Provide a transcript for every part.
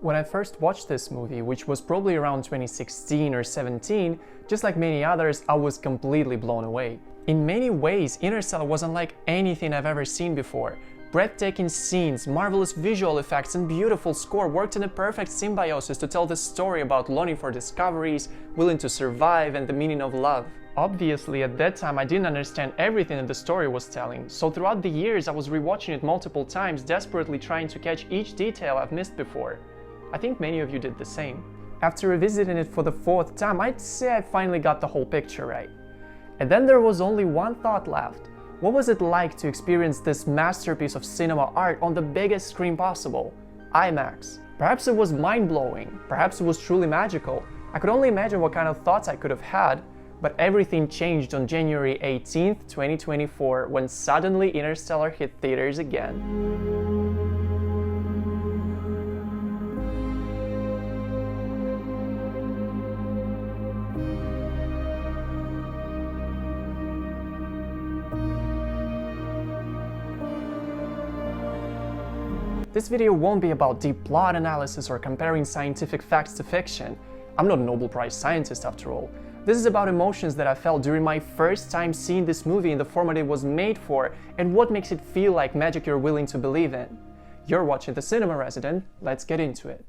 When I first watched this movie, which was probably around 2016 or 17, just like many others, I was completely blown away. In many ways, Interstellar was unlike anything I've ever seen before. Breathtaking scenes, marvelous visual effects, and beautiful score worked in a perfect symbiosis to tell the story about longing for discoveries, willing to survive, and the meaning of love. Obviously, at that time I didn't understand everything that the story was telling, so throughout the years I was rewatching it multiple times, desperately trying to catch each detail I've missed before. I think many of you did the same. After revisiting it for the fourth time, I'd say I finally got the whole picture right. And then there was only one thought left. What was it like to experience this masterpiece of cinema art on the biggest screen possible? IMAX. Perhaps it was mind-blowing, perhaps it was truly magical. I could only imagine what kind of thoughts I could have had, but everything changed on January 18th, 2024, when suddenly Interstellar hit theaters again. This video won't be about deep plot analysis or comparing scientific facts to fiction. I'm not a Nobel Prize scientist after all. This is about emotions that I felt during my first time seeing this movie in the format it was made for, and what makes it feel like magic you're willing to believe in. You're watching The Cinema Resident, let's get into it.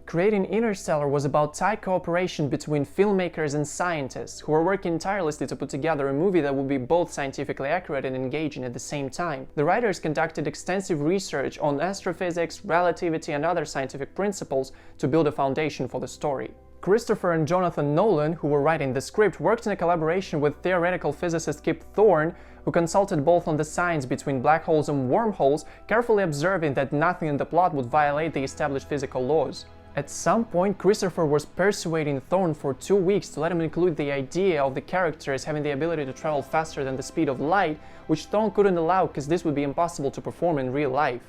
Creating Interstellar was about tight cooperation between filmmakers and scientists who were working tirelessly to put together a movie that would be both scientifically accurate and engaging at the same time. The writers conducted extensive research on astrophysics, relativity, and other scientific principles to build a foundation for the story. Christopher and Jonathan Nolan, who were writing the script, worked in a collaboration with theoretical physicist Kip Thorne, who consulted both on the science between black holes and wormholes, carefully observing that nothing in the plot would violate the established physical laws. At some point, Christopher was persuading Thorne for 2 weeks to let him include the idea of the characters having the ability to travel faster than the speed of light, which Thorne couldn't allow because this would be impossible to perform in real life.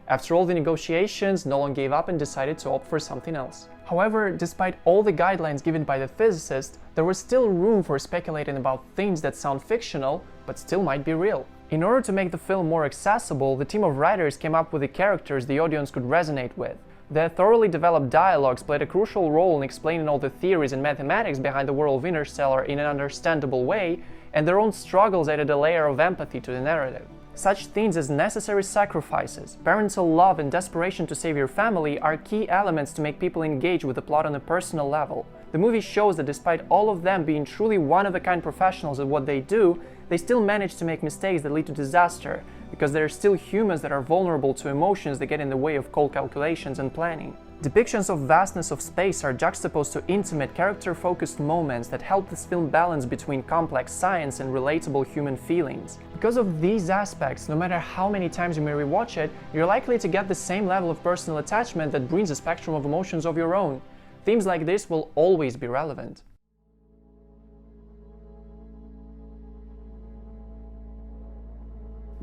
After all the negotiations, Nolan gave up and decided to opt for something else. However, despite all the guidelines given by the physicist, there was still room for speculating about things that sound fictional, but still might be real. In order to make the film more accessible, the team of writers came up with the characters the audience could resonate with. Their thoroughly developed dialogues played a crucial role in explaining all the theories and mathematics behind the world of Interstellar in an understandable way, and their own struggles added a layer of empathy to the narrative. Such themes as necessary sacrifices, parental love, and desperation to save your family are key elements to make people engage with the plot on a personal level. The movie shows that despite all of them being truly one-of-a-kind professionals at what they do, they still manage to make mistakes that lead to disaster, because they are still humans that are vulnerable to emotions that get in the way of cold calculations and planning. Depictions of vastness of space are juxtaposed to intimate, character-focused moments that help this film balance between complex science and relatable human feelings. Because of these aspects, no matter how many times you may rewatch it, you're likely to get the same level of personal attachment that brings a spectrum of emotions of your own. Themes like this will always be relevant.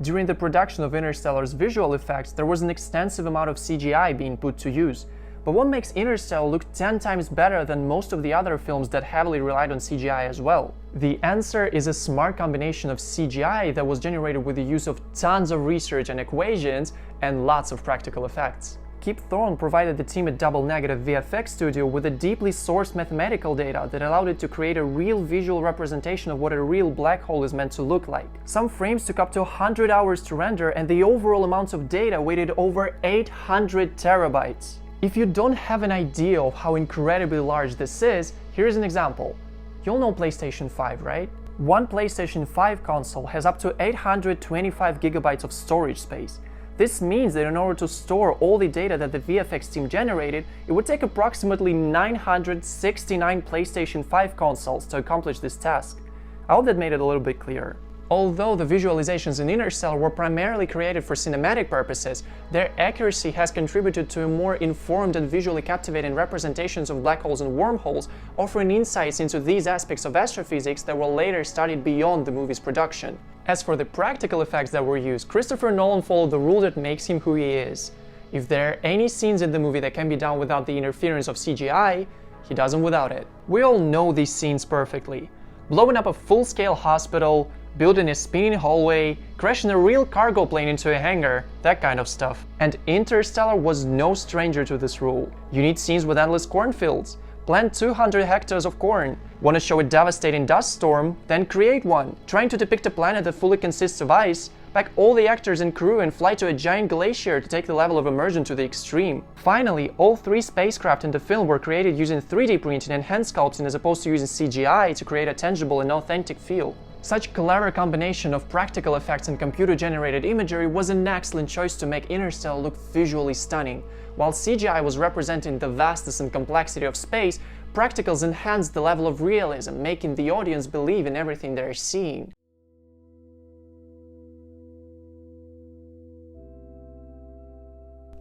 During the production of Interstellar's visual effects, there was an extensive amount of CGI being put to use. But what makes Interstellar look 10 times better than most of the other films that heavily relied on CGI as well? The answer is a smart combination of CGI that was generated with the use of tons of research and equations and lots of practical effects. Kip Thorne provided the team at Double Negative VFX Studio with a deeply sourced mathematical data that allowed it to create a real visual representation of what a real black hole is meant to look like. Some frames took up to 100 hours to render, and the overall amount of data weighed over 800 terabytes. If you don't have an idea of how incredibly large this is, here's an example. You'll know PlayStation 5, right? One PlayStation 5 console has up to 825 gigabytes of storage space. This means that in order to store all the data that the VFX team generated, it would take approximately 969 PlayStation 5 consoles to accomplish this task. I hope that made it a little bit clearer. Although the visualizations in Interstellar were primarily created for cinematic purposes, their accuracy has contributed to a more informed and visually captivating representations of black holes and wormholes, offering insights into these aspects of astrophysics that were later studied beyond the movie's production. As for the practical effects that were used, Christopher Nolan followed the rule that makes him who he is. If there are any scenes in the movie that can be done without the interference of CGI, he does them without it. We all know these scenes perfectly. Blowing up a full-scale hospital, building a spinning hallway, crashing a real cargo plane into a hangar, that kind of stuff. And Interstellar was no stranger to this rule. You need scenes with endless cornfields. Plant 200 hectares of corn. Want to show a devastating dust storm? Then create one. Trying to depict a planet that fully consists of ice? Pack all the actors and crew and fly to a giant glacier to take the level of immersion to the extreme. Finally, all 3 spacecraft in the film were created using 3D printing and hand sculpting as opposed to using CGI to create a tangible and authentic feel. Such clever combination of practical effects and computer-generated imagery was an excellent choice to make Interstellar look visually stunning. While CGI was representing the vastness and complexity of space, practicals enhanced the level of realism, making the audience believe in everything they're seeing.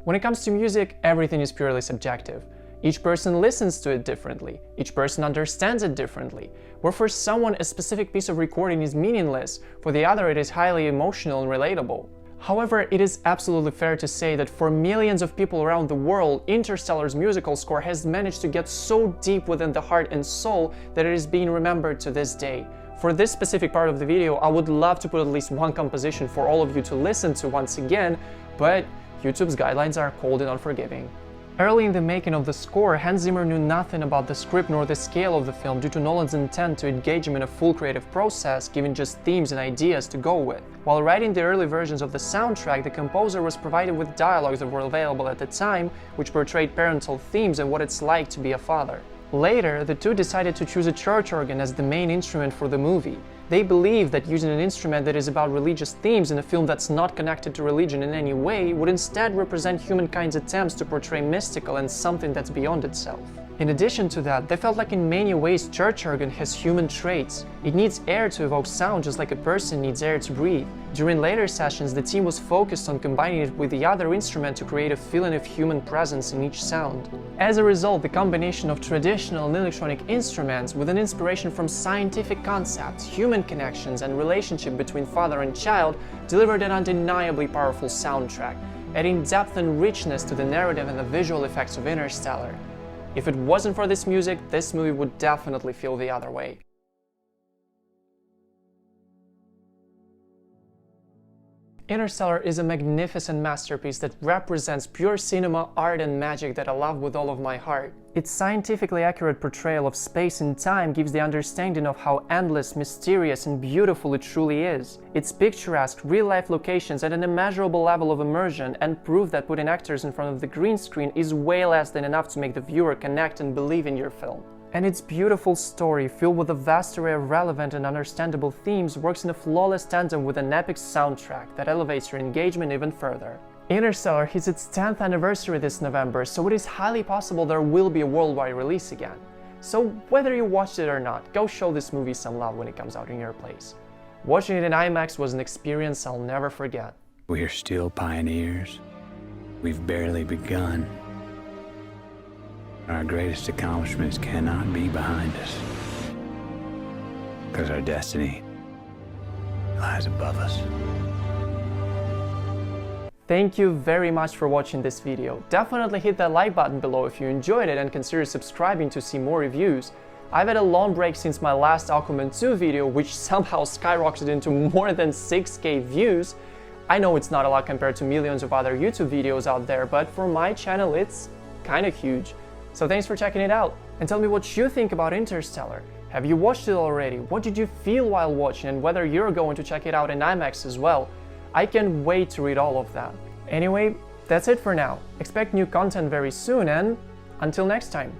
When it comes to music, everything is purely subjective. Each person listens to it differently, each person understands it differently. Where for someone a specific piece of recording is meaningless, for the other it is highly emotional and relatable. However, it is absolutely fair to say that for millions of people around the world, Interstellar's musical score has managed to get so deep within the heart and soul that it is being remembered to this day. For this specific part of the video, I would love to put at least one composition for all of you to listen to once again, but YouTube's guidelines are cold and unforgiving. Early in the making of the score, Hans Zimmer knew nothing about the script nor the scale of the film due to Nolan's intent to engage him in a full creative process, giving just themes and ideas to go with. While writing the early versions of the soundtrack, the composer was provided with dialogues that were available at the time, which portrayed parental themes and what it's like to be a father. Later, the two decided to choose a church organ as the main instrument for the movie. They believed that using an instrument that is about religious themes in a film that's not connected to religion in any way would instead represent humankind's attempts to portray mystical and something that's beyond itself. In addition to that, they felt like in many ways church organ has human traits. It needs air to evoke sound just like a person needs air to breathe. During later sessions, the team was focused on combining it with the other instrument to create a feeling of human presence in each sound. As a result, the combination of traditional and electronic instruments with an inspiration from scientific concepts, human connections, and relationship between father and child delivered an undeniably powerful soundtrack, adding depth and richness to the narrative and the visual effects of Interstellar. If it wasn't for this music, this movie would definitely feel the other way. Interstellar is a magnificent masterpiece that represents pure cinema, art and magic that I love with all of my heart. Its scientifically accurate portrayal of space and time gives the understanding of how endless, mysterious and beautiful it truly is. Its picturesque, real-life locations add an immeasurable level of immersion and prove that putting actors in front of the green screen is way less than enough to make the viewer connect and believe in your film. And its beautiful story, filled with a vast array of relevant and understandable themes, works in a flawless tandem with an epic soundtrack that elevates your engagement even further. Interstellar hits its 10th anniversary this November, so it is highly possible there will be a worldwide release again. So whether you watched it or not, go show this movie some love when it comes out in your place. Watching it in IMAX was an experience I'll never forget. We're still pioneers. We've barely begun. Our greatest accomplishments cannot be behind us, because our destiny lies above us. Thank you very much for watching this video. Definitely hit that like button below if you enjoyed it and consider subscribing to see more reviews. I've had a long break since my last Aquaman 2 video, which somehow skyrocketed into more than 6K views. I know it's not a lot compared to millions of other YouTube videos out there, but for my channel it's kinda huge. So thanks for checking it out, and tell me what you think about Interstellar. Have you watched it already? What did you feel while watching, and whether you're going to check it out in IMAX as well? I can't wait to read all of that. Anyway, that's it for now. Expect new content very soon, and until next time.